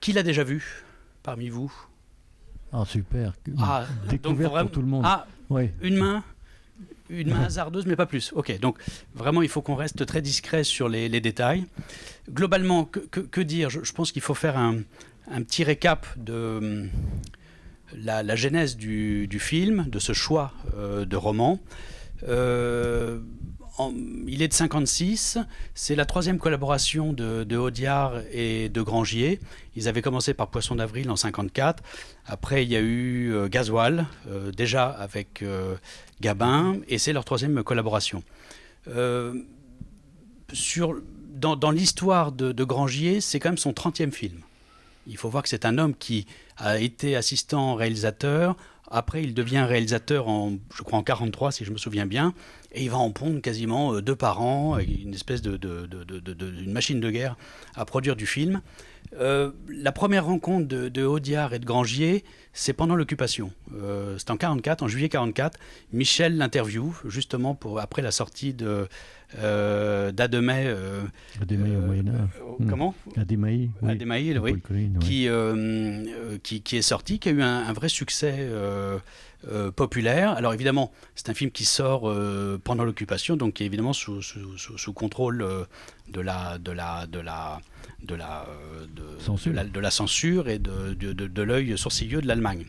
Qui l'a déjà vu parmi vous? Ah, super. Donc Découverte vraiment, pour tout le monde. Ouais. Une main hasardeuse, mais pas plus. Ok, donc vraiment, il faut qu'on reste très discret sur les détails. Globalement, que dire? Je pense qu'il faut faire un petit récap de la genèse du film, de ce choix de roman. Il est de 56, c'est la troisième collaboration de Audiard et de Grangier. Ils avaient commencé par Poisson d'avril en 54. Après, il y a eu Gasoil, déjà avec Gabin, et c'est leur troisième collaboration. Dans l'histoire de Grangier, c'est quand même son 30e film. Il faut voir que c'est un homme qui a été assistant réalisateur. Après, il devient réalisateur je crois en 43, si je me souviens bien. Et il va en pondre quasiment 2 par an, une espèce une machine de guerre à produire du film. La première rencontre de Audiard et de Grangier, c'est pendant l'occupation. C'est en 44, en juillet 44. Michel l'interviewe, justement, après la sortie d'Ademaï. Ademaï au Moyen-Âge. Comment? Ademaï, oui. Ademaï, oui. Collin, oui. Qui est sorti, qui a eu un vrai succès populaire. Alors évidemment, c'est un film qui sort pendant l'occupation, donc qui est évidemment sous contrôle de la censure et de l'œil sourcilleux de l'Allemagne.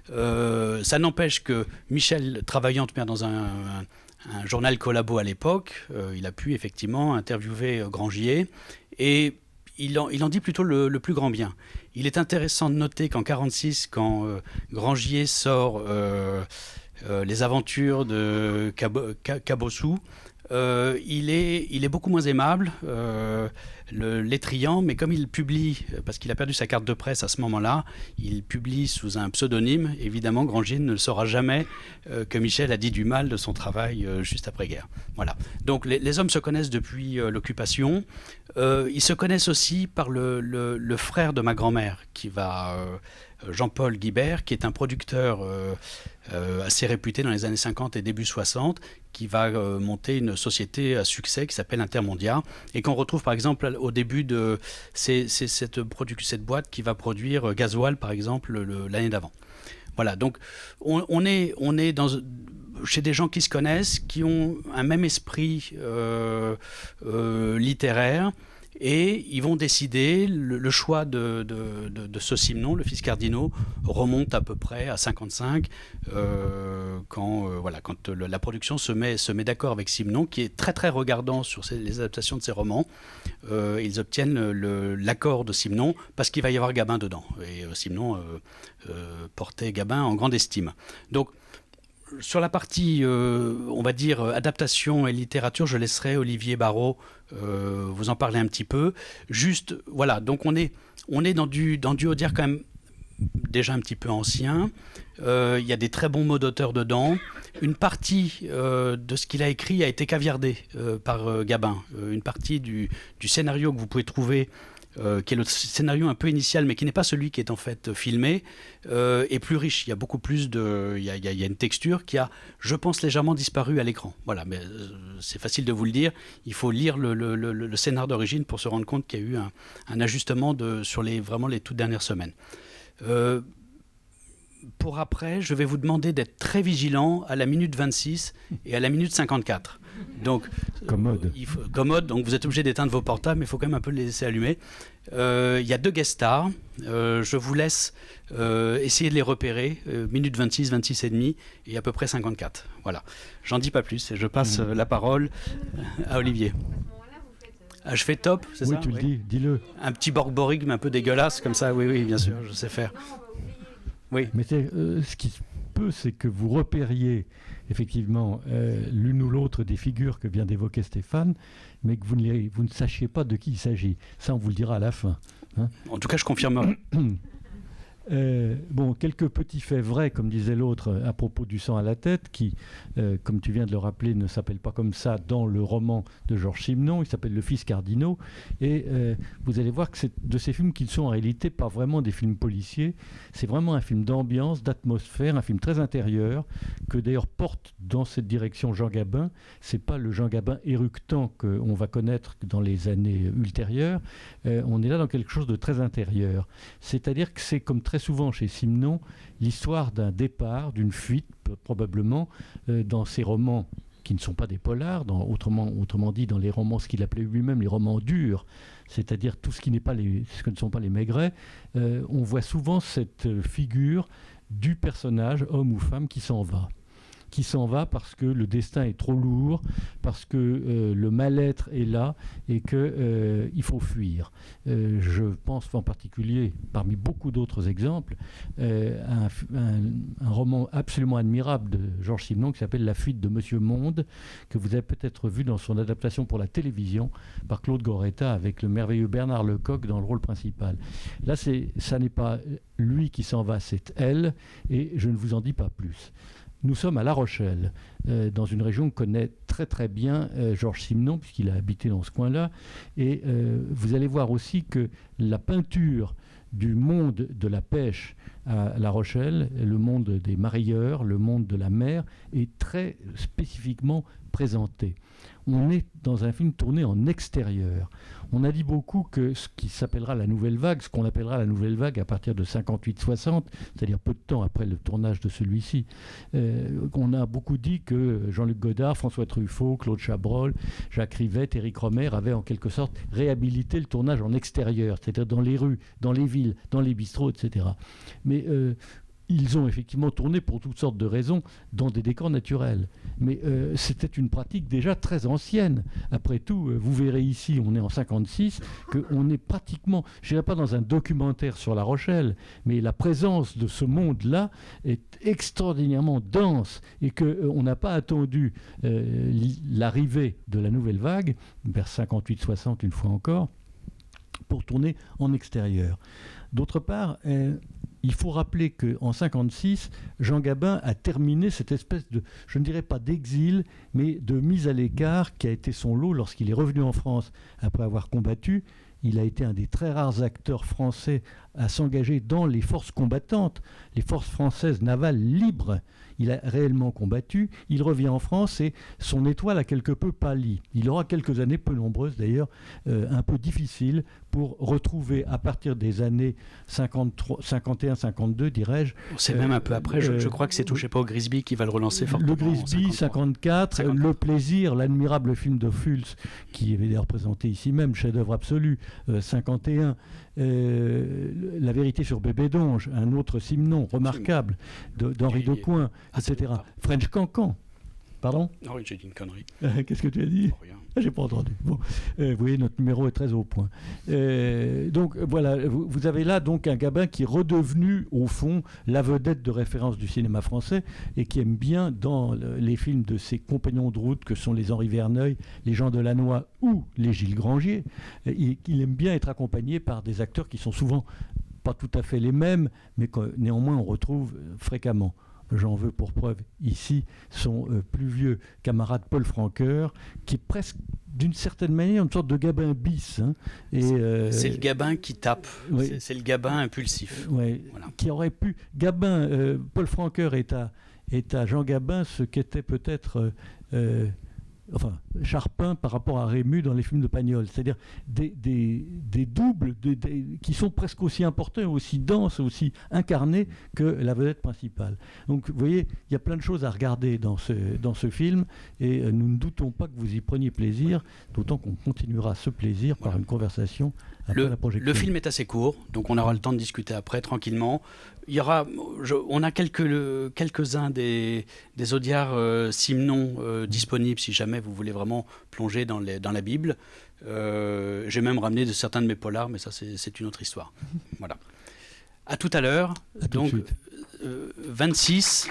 Ça n'empêche que Michel, travaillant dans un journal collabo à l'époque, il a pu effectivement interviewer Grangier, et il en dit plutôt le plus grand bien. Il est intéressant de noter qu'en 1946, quand Grangier sort Les aventures de Cabossou, il est beaucoup moins aimable, l'étriant, mais comme il publie, parce qu'il a perdu sa carte de presse à ce moment-là, il publie sous un pseudonyme. Évidemment, Grangier ne saura jamais que Michel a dit du mal de son travail juste après-guerre. Voilà. Donc les hommes se connaissent depuis l'occupation. Ils se connaissent aussi par le frère de ma grand-mère, Jean-Paul Guibert, qui est un producteur assez réputé dans les années 50 et début 60, qui va monter une société à succès qui s'appelle Intermondia, et qu'on retrouve par exemple au début de cette boîte qui va produire Gasoil par exemple l'année d'avant. Voilà, donc on est chez des gens qui se connaissent, qui ont un même esprit littéraire, et ils vont décider. Le choix de ce Simenon, le fils Cardinaux, remonte à peu près à 55, quand la production se met d'accord avec Simenon, qui est très très regardant sur les adaptations de ses romans. Ils obtiennent l'accord de Simenon parce qu'il va y avoir Gabin dedans, et Simenon portait Gabin en grande estime. Donc sur la partie, on va dire, adaptation et littérature, je laisserai Olivier Barraud vous en parler un petit peu. Juste, voilà, donc on est dans du Audiard quand même déjà un petit peu ancien. Il y a des très bons mots d'auteur dedans. Une partie de ce qu'il a écrit a été caviardée par Gabin. Une partie du scénario que vous pouvez trouver, qui est le scénario un peu initial, mais qui n'est pas celui qui est en fait filmé, est plus riche. Il y a beaucoup plus il y a une texture qui a, je pense, légèrement disparu à l'écran. Voilà, mais c'est facile de vous le dire. Il faut lire le scénar d'origine pour se rendre compte qu'il y a eu un ajustement sur vraiment les toutes dernières semaines. Pour après, je vais vous demander d'être très vigilant à la minute 26 et à la minute 54. Donc, commode, donc vous êtes obligé d'éteindre vos portables, mais il faut quand même un peu les laisser allumer. Il y a 2 guest stars. Je vous laisse essayer de les repérer. Minute 26, 26 et demi et à peu près 54. Voilà. J'en dis pas plus et je passe la parole à Olivier. Je fais top, c'est ça? Oui, tu le dis, dis-le. Un petit borborigme un peu dégueulasse comme ça, oui, bien sûr, je sais faire. Oui. Mais ce qui se peut, c'est que vous repériez effectivement l'une ou l'autre des figures que vient d'évoquer Stéphane, mais que vous ne sachiez pas de qui il s'agit. Ça, on vous le dira à la fin. Hein. En tout cas, je confirmerai. Bon, quelques petits faits vrais, comme disait l'autre, à propos du sang à la tête, qui, comme tu viens de le rappeler, ne s'appelle pas comme ça dans le roman de Georges Simenon, il s'appelle Le Fils Cardinaux, et vous allez voir que c'est de ces films qui ne sont en réalité pas vraiment des films policiers, c'est vraiment un film d'ambiance, d'atmosphère, un film très intérieur, que d'ailleurs porte dans cette direction Jean Gabin. C'est pas le Jean Gabin éructant qu'on va connaître dans les années ultérieures, on est là dans quelque chose de très intérieur, c'est-à-dire que c'est comme très souvent chez Simenon, l'histoire d'un départ, d'une fuite, probablement, dans ses romans qui ne sont pas des polars, autrement dit, dans les romans, ce qu'il appelait lui-même les romans durs, c'est-à-dire tout ce qui n'est pas ce que ne sont pas les Maigret, on voit souvent cette figure du personnage, homme ou femme, qui s'en va parce que le destin est trop lourd, parce que le mal-être est là et qu'il faut fuir. Je pense en particulier, parmi beaucoup d'autres exemples, un roman absolument admirable de Georges Simenon qui s'appelle La fuite de Monsieur Monde, que vous avez peut-être vu dans son adaptation pour la télévision par Claude Goretta avec le merveilleux Bernard Lecoq dans le rôle principal. Là, ça n'est pas lui qui s'en va, c'est elle, et je ne vous en dis pas plus. Nous sommes à La Rochelle, dans une région que connaît très très bien Georges Simenon, puisqu'il a habité dans ce coin-là. Et vous allez voir aussi que la peinture du monde de la pêche à La Rochelle, le monde des mareyeurs, le monde de la mer, est très spécifiquement présenté. On est dans un film tourné en extérieur. On a dit beaucoup que ce qui s'appellera la nouvelle vague, ce qu'on appellera la nouvelle vague à partir de 58-60, c'est-à-dire peu de temps après le tournage de celui-ci, on a beaucoup dit que Jean-Luc Godard, François Truffaut, Claude Chabrol, Jacques Rivette, Éric Rohmer avaient en quelque sorte réhabilité le tournage en extérieur, c'est-à-dire dans les rues, dans les villes, dans les bistrots, etc. Mais ils ont effectivement tourné pour toutes sortes de raisons dans des décors naturels. Mais c'était une pratique déjà très ancienne. Après tout, vous verrez ici, on est en 56, qu'on est pratiquement, je ne dirais pas dans un documentaire sur La Rochelle, mais la présence de ce monde-là est extraordinairement dense et qu'on n'a pas attendu l'arrivée de la nouvelle vague, vers 58-60 une fois encore, pour tourner en extérieur. D'autre part, il faut rappeler qu'en 1956, Jean Gabin a terminé cette espèce de, je ne dirais pas d'exil, mais de mise à l'écart qui a été son lot lorsqu'il est revenu en France après avoir combattu. Il a été un des très rares acteurs français à s'engager dans les forces combattantes, les forces françaises navales libres. Il a réellement combattu, il revient en France et son étoile a quelque peu pâli. Il aura quelques années, peu nombreuses d'ailleurs, un peu difficiles pour retrouver à partir des années 51-52, dirais-je. C'est même un peu après, je crois que c'est Touchez pas au Grisby qui va le relancer fortement. Le Grisby, 54, Le Plaisir, l'admirable film de Fulls, qui est d'ailleurs présenté ici même, chef-d'œuvre absolu, 51. La vérité sur Bébé Donge, un autre Simenon remarquable d'Henri Decoing, etc. French Cancan. Pardon ? Non, j'ai dit une connerie. Qu'est-ce que tu as dit ? Rien. J'ai pas entendu. Bon, vous voyez, notre numéro est très au point. Donc voilà, vous avez là donc un Gabin qui est redevenu au fond la vedette de référence du cinéma français et qui aime bien dans les films de ses compagnons de route que sont les Henri Verneuil, les Jean Delannoy ou les Gilles Grangier. Il aime bien être accompagné par des acteurs qui sont souvent pas tout à fait les mêmes, mais que néanmoins on retrouve fréquemment. J'en veux pour preuve ici son plus vieux camarade Paul Francoeur, qui est presque d'une certaine manière une sorte de Gabin bis. Hein. C'est le Gabin qui tape, oui. C'est le Gabin impulsif. Oui. Voilà. Qui aurait pu... Paul Francoeur est à Jean Gabin ce qu'était peut-être... Charpin par rapport à Rému dans les films de Pagnol, c'est-à-dire des doubles qui sont presque aussi importants, aussi denses, aussi incarnés que la vedette principale. Donc vous voyez, il y a plein de choses à regarder dans ce film et nous ne doutons pas que vous y preniez plaisir, d'autant qu'on continuera ce plaisir par une conversation après la projection. Le film est assez court, donc on aura le temps de discuter après tranquillement. On a quelques-uns des audiards Simenon disponibles si jamais vous voulez vraiment plonger dans la Bible. J'ai même ramené certains de mes polars, mais ça c'est une autre histoire. Voilà. À tout à l'heure. Donc 26-54.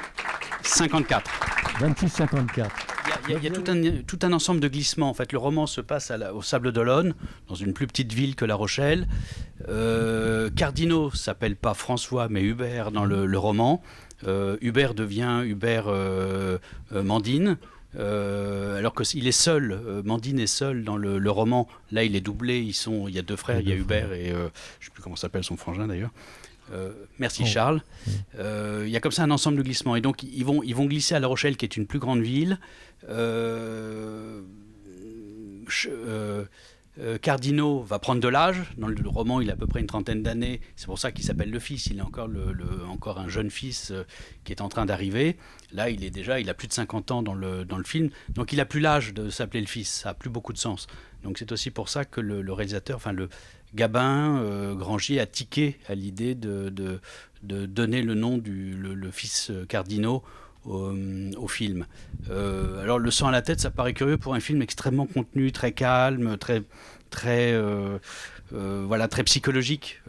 26-54. Il y a tout un ensemble de glissements. En fait, le roman se passe au Sable d'Olonne, dans une plus petite ville que La Rochelle. Cardinaux s'appelle pas François, mais Hubert dans le roman. Hubert devient Hubert Mandine. Alors qu'il est seul, Mandine est seul dans le roman. Là, il est doublé. Il y a deux frères, il y a Hubert et je ne sais plus comment s'appelle son frangin d'ailleurs. Merci Charles. Il y a comme ça un ensemble de glissements. Et donc, ils vont glisser à La Rochelle, qui est une plus grande ville. Cardinaux va prendre de l'âge. Dans le roman, il a à peu près une trentaine d'années. C'est pour ça qu'il s'appelle le fils. Il est encore, encore un jeune fils qui est en train d'arriver. Là, il a plus de 50 ans dans le film. Donc, il n'a plus l'âge de s'appeler le fils. Ça n'a plus beaucoup de sens. Donc, c'est aussi pour ça que le réalisateur, le Gabin, Grangier, a tiqué à l'idée de donner le nom le fils Cardinaux au film. Alors, Le sang à la tête, ça paraît curieux pour un film extrêmement contenu, très calme, très psychologique.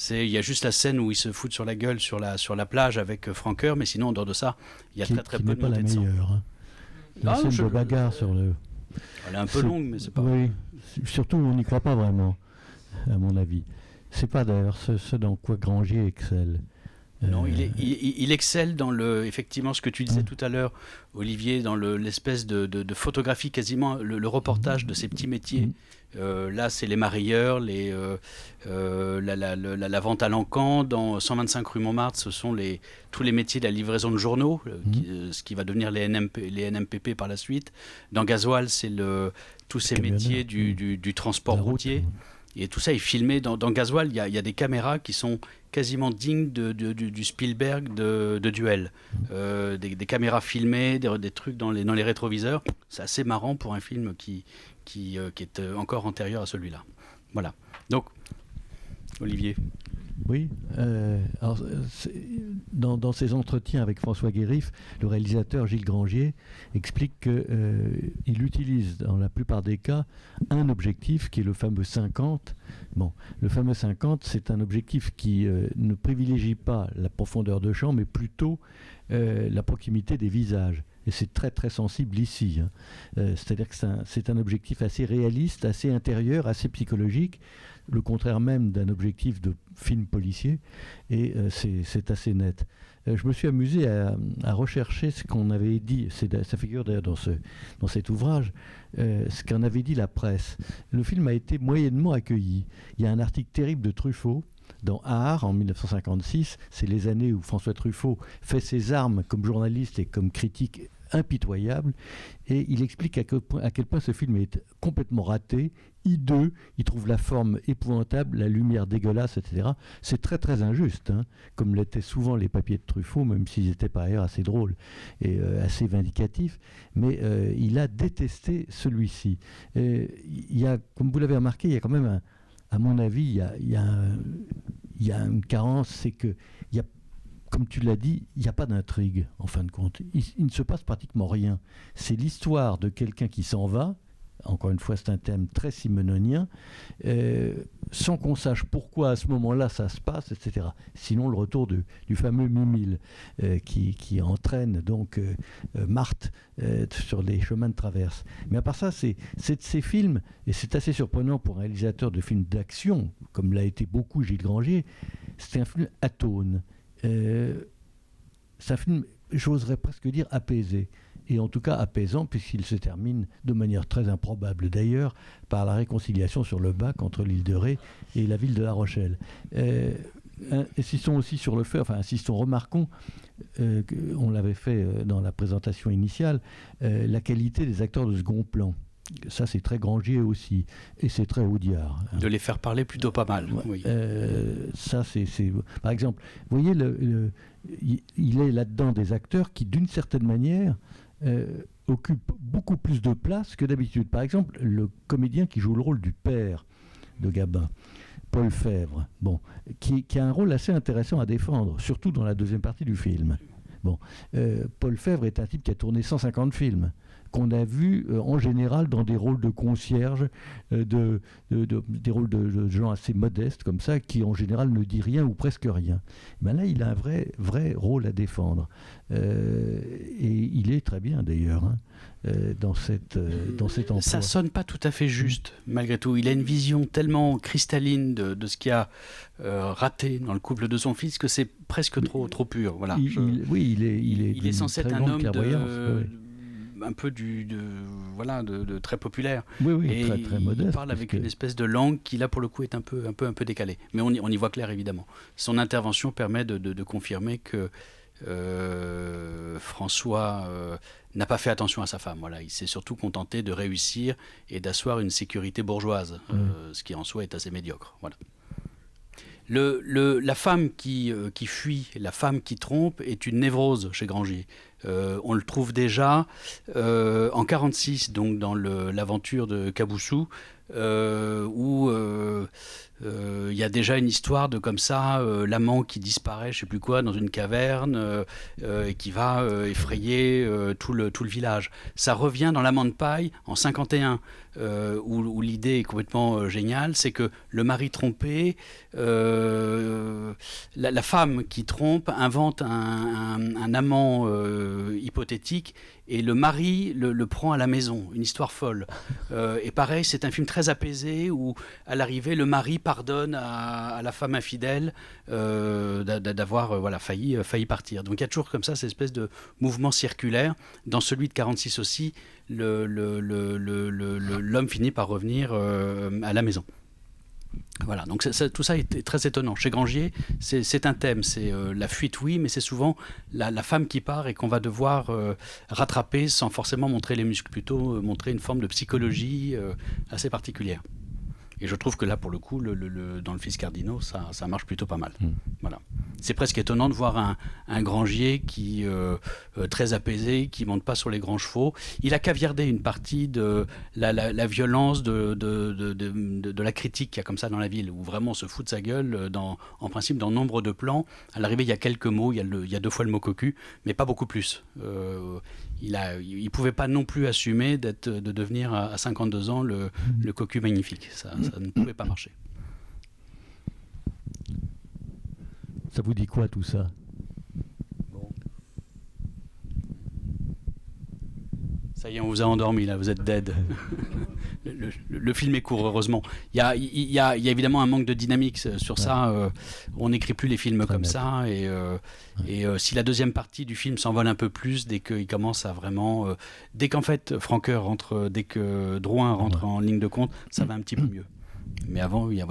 Il y a juste la scène où ils se foutent sur la gueule sur la plage avec Franqueur, mais sinon, en dehors de ça, il y a très peu de montée de sang. La scène de bagarre sur le... Elle est un peu longue, mais c'est pas... Oui, surtout, on n'y croit pas vraiment, à mon avis. C'est pas d'ailleurs ce dans quoi Grangier excelle. Non, il excelle dans effectivement ce que tu disais tout à l'heure, Olivier, dans l'espèce de photographie, quasiment le reportage de ces petits métiers. Là, c'est les marailleurs, la vente à l'encan. Dans 125 rue Montmartre, ce sont tous les métiers de la livraison de journaux, ce qui va devenir les NMPP par la suite. Dans Gasoil, c'est tous ces métiers du transport routier. Et tout ça est filmé. Dans Gasoil, il y a des caméras qui sont quasiment dignes du Spielberg de Duel. Des caméras filmées, des trucs dans les rétroviseurs. C'est assez marrant pour un film qui est encore antérieur à celui-là. Voilà. Donc, Olivier. Oui. Alors, dans ses entretiens avec François Guérif, le réalisateur Gilles Grangier explique qu'il utilise dans la plupart des cas un objectif qui est le fameux 50. Bon, le fameux 50, c'est un objectif qui ne privilégie pas la profondeur de champ, mais plutôt la proximité des visages. Et c'est très très sensible ici. C'est-à-dire que c'est un objectif assez réaliste, assez intérieur, assez psychologique, le contraire même d'un objectif de film policier, et c'est assez net. Je me suis amusé à rechercher ce qu'on avait dit, ça figure d'ailleurs dans cet ouvrage, ce qu'en avait dit la presse. Le film a été moyennement accueilli. Il y a un article terrible de Truffaut dans Art en 1956, c'est les années où François Truffaut fait ses armes comme journaliste et comme critique impitoyable, et il explique à quel point ce film est complètement raté, hideux, il trouve la forme épouvantable, la lumière dégueulasse, etc. C'est très très injuste, comme l'étaient souvent les papiers de Truffaut, même s'ils étaient par ailleurs assez drôles et assez vindicatifs, mais il a détesté celui-ci. Il y a, comme vous l'avez remarqué, il y a quand même à mon avis, il y a une carence, c'est que comme tu l'as dit, il n'y a pas d'intrigue, en fin de compte. Il ne se passe pratiquement rien. C'est l'histoire de quelqu'un qui s'en va, encore une fois, c'est un thème très simononien, sans qu'on sache pourquoi à ce moment-là ça se passe, etc. Sinon, le retour du fameux Mimile, qui entraîne donc Marthe sur les chemins de traverse. Mais à part ça, c'est de ces films, et c'est assez surprenant pour un réalisateur de films d'action, comme l'a été beaucoup Gilles Grangier, c'est un film atone. C'est un film, j'oserais presque dire, apaisé. Et en tout cas apaisant, puisqu'il se termine de manière très improbable d'ailleurs, par la réconciliation sur le bac entre l'île de Ré et la ville de La Rochelle. Insistons aussi sur le fait, remarquons, on l'avait fait dans la présentation initiale, la qualité des acteurs de second plan. Ça, c'est très Grangier aussi, et c'est très Audiard. De les faire parler plutôt pas mal. Oui. Ça, c'est... Par exemple, vous voyez, il est là-dedans des acteurs qui, d'une certaine manière, occupent beaucoup plus de place que d'habitude. Par exemple, le comédien qui joue le rôle du père de Gabin, Paul Fèvre, qui a un rôle assez intéressant à défendre, surtout dans la deuxième partie du film. Paul Fèvre est un type qui a tourné 150 films. qu'on a vus en général dans des rôles de concierge, des rôles de gens assez modestes comme ça, qui en général ne dit rien ou presque rien. Ben là, il a un vrai rôle à défendre. Et il est très bien d'ailleurs, hein, dans cet emploi. Ça sonne pas tout à fait juste, malgré tout. Il a une vision tellement cristalline de ce qui a raté dans le couple de son fils que c'est presque trop pur. Voilà. Il est censé être un homme un peu de très populaire. Et très modeste. Il parle avec une espèce de langue qui là pour le coup est un peu décalée. Mais on y voit clair évidemment. Son intervention permet de confirmer que François n'a pas fait attention à sa femme. Voilà, il s'est surtout contenté de réussir et d'asseoir une sécurité bourgeoise, ce qui en soi est assez médiocre. Voilà. La femme qui fuit, la femme qui trompe est une névrose chez Grangier. On le trouve déjà en 1946, donc dans l'aventure de Caboussou, où il y a déjà une histoire de comme ça, l'amant qui disparaît, je sais plus quoi, dans une caverne et qui va effrayer tout le village. Ça revient dans L'amant de paille en 1951, où l'idée est complètement géniale, c'est que le mari trompé, la femme qui trompe invente un amant hypothétique et le mari le prend à la maison, une histoire folle. Et pareil, c'est un film très apaisé où à l'arrivée le mari pardonne à la femme infidèle d'avoir failli partir. Donc il y a toujours comme ça cette espèce de mouvement circulaire. Dans celui de 46 aussi, l'homme finit par revenir à la maison. Voilà, donc tout ça est très étonnant. Chez Grangier, c'est un thème, c'est la fuite, oui, mais c'est souvent la femme qui part et qu'on va devoir rattraper sans forcément montrer les muscles, plutôt montrer une forme de psychologie assez particulière. Et je trouve que là, pour le coup, dans le Fils Cardinaux, ça marche plutôt pas mal. Voilà. C'est presque étonnant de voir un Grangier qui très apaisé, qui monte pas sur les grands chevaux. Il a caviardé une partie de la violence de la critique qu'il y a comme ça dans la ville, où vraiment on se fout de sa gueule, en principe, dans nombre de plans. À l'arrivée, il y a quelques mots, il y a 2 fois le mot cocu, mais pas beaucoup plus. Il pouvait pas non plus assumer de devenir à 52 ans le cocu magnifique. Ça ne pouvait pas marcher. Ça vous dit quoi tout ça ? Bon. Ça y est, on vous a endormi là, vous êtes dead. Le film est court, heureusement. Il y a évidemment un manque de dynamique sur ça. On n'écrit plus les films comme ça. Et si la deuxième partie du film s'envole un peu plus, dès qu'il commence à vraiment... dès qu'en fait Franqueur rentre, dès que Drouin rentre en ligne de compte, ça va un petit peu mieux. Mais avant, il y a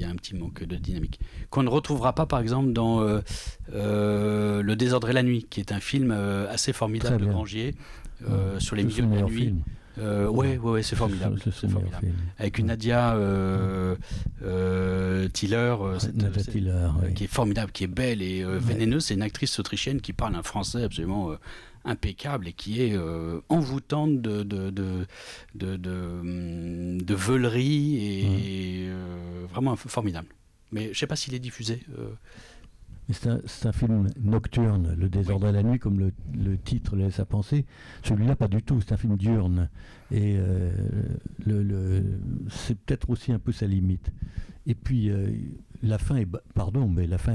un petit manque de dynamique. Qu'on ne retrouvera pas, par exemple, dans Le désordre et la nuit, qui est un film assez formidable de Grangier, sur les milieux de la nuit. Ouais, c'est formidable. C'est formidable. Avec une Nadia Tiller, qui est formidable, qui est belle et vénéneuse. C'est une actrice autrichienne qui parle un français absolument impeccable et qui est envoûtante de veulerie et vraiment formidable. Mais je ne sais pas s'il est diffusé. C'est un film nocturne, Le désordre à la nuit, comme le titre laisse à penser. Celui-là, pas du tout, c'est un film diurne. Et c'est peut-être aussi un peu sa limite. Et puis, la fin est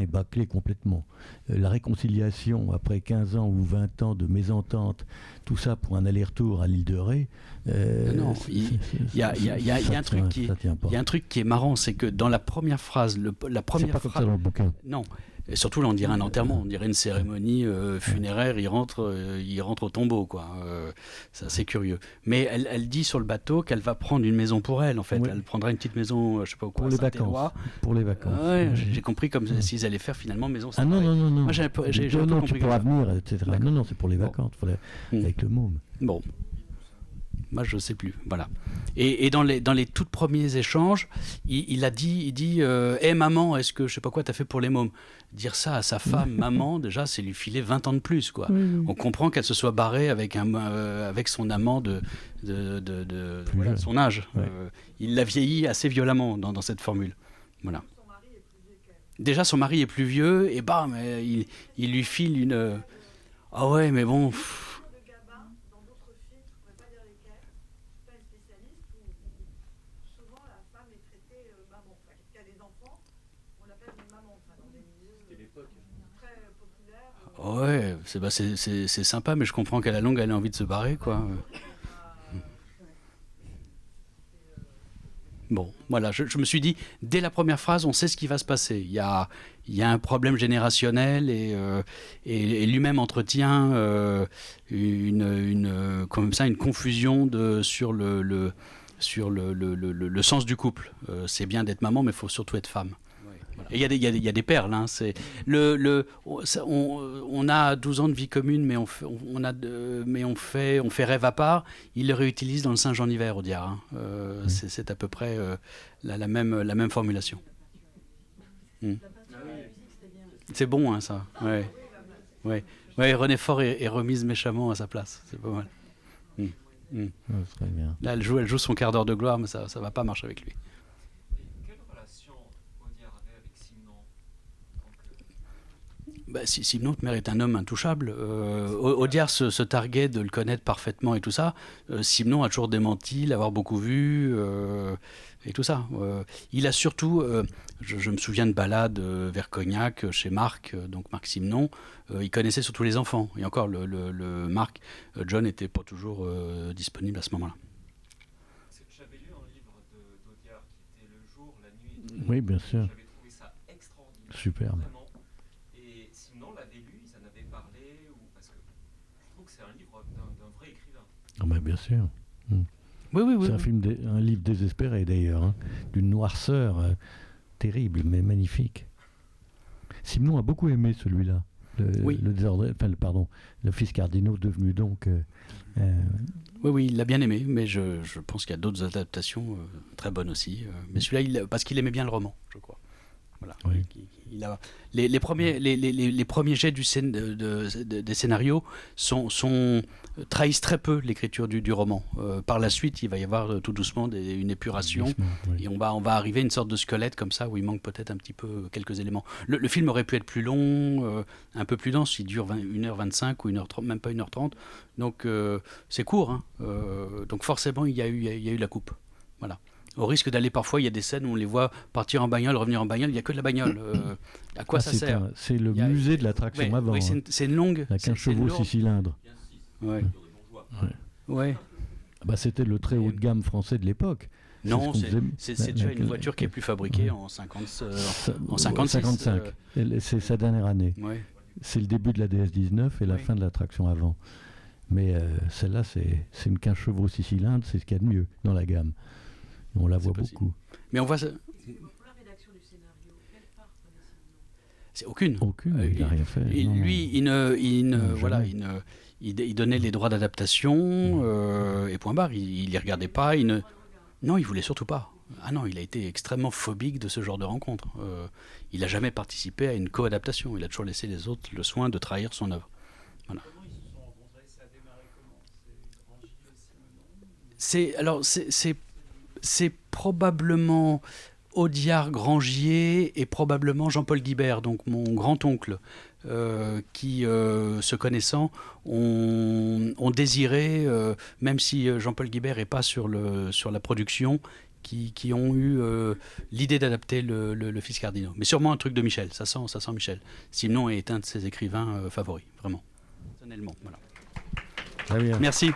bâclée complètement. La réconciliation, après 15 ans ou 20 ans de mésentente, tout ça pour un aller-retour à l'île de Ré... il y a un truc qui est marrant, c'est que dans la première phrase... c'est pas comme ça dans le bouquin. Non. Et surtout, là, on dirait un enterrement, on dirait une cérémonie funéraire, il rentre au tombeau, quoi. C'est curieux. Mais elle dit sur le bateau qu'elle va prendre une maison pour elle, en fait. Elle prendra une petite maison, je sais pas quoi, pour les vacances. Pour les vacances. Ouais, j'ai compris comme s'ils allaient faire finalement maison. Non. Moi, j'ai compris pour l'avenir, etc. Non, c'est pour les vacances, avec le môme. Bon. Moi, je ne sais plus. Voilà. Et dans les tout premiers échanges, il dit maman, est-ce que je sais pas quoi t'as fait pour les mômes ? Dire ça à sa femme, maman, déjà, c'est lui filer 20 ans de plus, quoi. Oui. On comprend qu'elle se soit barrée avec son amant de son âge. Ouais. Il l'a vieilli assez violemment dans cette formule. Voilà. Déjà, son mari est plus vieux, et bam, il lui file une... Ah ouais, mais bon... souvent, la femme est traitée maman. Enfin, qui a des enfants, on l'appelle une maman. Enfin, dans des milieux très populaires. Ouais, c'est sympa, mais je comprends qu'à la longue, elle a envie de se barrer, quoi. Bon, voilà, je me suis dit, dès la première phrase, on sait ce qui va se passer. Il y a un problème générationnel et lui-même entretient comme ça, une confusion sur le sens du couple. C'est bien d'être maman, mais il faut surtout être femme. Et il y a des perles. Hein, on a 12 ans de vie commune, mais on fait rêve à part. Il le réutilise dans le Singe en hiver, Audiard. Hein. C'est à peu près la même formulation. C'est bon, hein, ça. Ouais. René Faure est remise méchamment à sa place. C'est pas mal. Très bien. Là, elle joue son quart d'heure de gloire, mais ça va pas marcher avec lui. Simon Audemer est un homme intouchable. Audiard se targuait de le connaître parfaitement et tout ça. Simon a toujours démenti, l'avoir beaucoup vu et tout ça. Il a surtout, je me souviens de balades vers Cognac chez Marc, donc Marc Simon. Il connaissait surtout les enfants. Et encore, le Marc, John n'était pas toujours disponible à ce moment-là. J'avais lu un livre d'Audiard qui était Le jour, la nuit et Oui, bien sûr. J'avais trouvé ça extraordinaire. Superbe. Vraiment. Et Simon l'avait lu, ils en avaient parlé, parce que je trouve que c'est un livre d'un vrai écrivain. Ah ben, bien sûr. Oui. C'est un livre désespéré d'ailleurs, hein, d'une noirceur terrible mais magnifique. Simon a beaucoup aimé celui-là, le fils Cardinaux devenu donc. Oui, il l'a bien aimé, mais je pense qu'il y a d'autres adaptations très bonnes aussi. Mais celui-là, parce qu'il aimait bien le roman, je crois. Voilà. Oui. Les premiers jets des scénarios trahissent très peu l'écriture du roman. Par la suite, il va y avoir tout doucement une épuration, et on va arriver à une sorte de squelette comme ça, où il manque peut-être un petit peu quelques éléments. Le film aurait pu être plus long, un peu plus dense, il dure 1h25 ou 1h30, même pas 1h30, donc c'est court. Hein. Donc forcément, il y a eu la coupe. Voilà. Au risque d'aller parfois, il y a des scènes où on les voit partir en bagnole, revenir en bagnole, il n'y a que de la bagnole. À quoi ça sert? C'est le musée de la traction avant. Oui, c'est une longue. Il y a 15 chevaux, 6 cylindres. Ouais. C'était le très haut de gamme français de l'époque. Non, c'est déjà une voiture qui est plus fabriquée en 56. C'est sa dernière année. Ouais. C'est le début de la DS19 et la fin de la traction avant. Mais celle-là, c'est une 15 chevaux, 6 cylindres, c'est ce qu'il y a de mieux dans la gamme. On la voit beaucoup. Mais on voit. Pour la rédaction du scénario, quelle part prenait Simon? C'est aucune. Il n'a rien fait. Lui, il donnait les droits d'adaptation et point barre. Il les regardait pas. Non, il voulait surtout pas. Ah non, il a été extrêmement phobique de ce genre de rencontre. Il n'a jamais participé à une co-adaptation. Il a toujours laissé les autres le soin de trahir son œuvre. Voilà. Comment ils se sont rencontrés? Ça a démarré comment? C'est probablement Audiard Grangier et probablement Jean-Paul Guibert, donc mon grand-oncle, qui, se connaissant, ont désiré, même si Jean-Paul Guibert n'est pas sur la production, qui ont eu l'idée d'adapter le Fils Cardinaux. Mais sûrement un truc de Michel, ça sent Michel. Simon est un de ses écrivains favoris, vraiment. Personnellement, voilà. Très bien. Merci.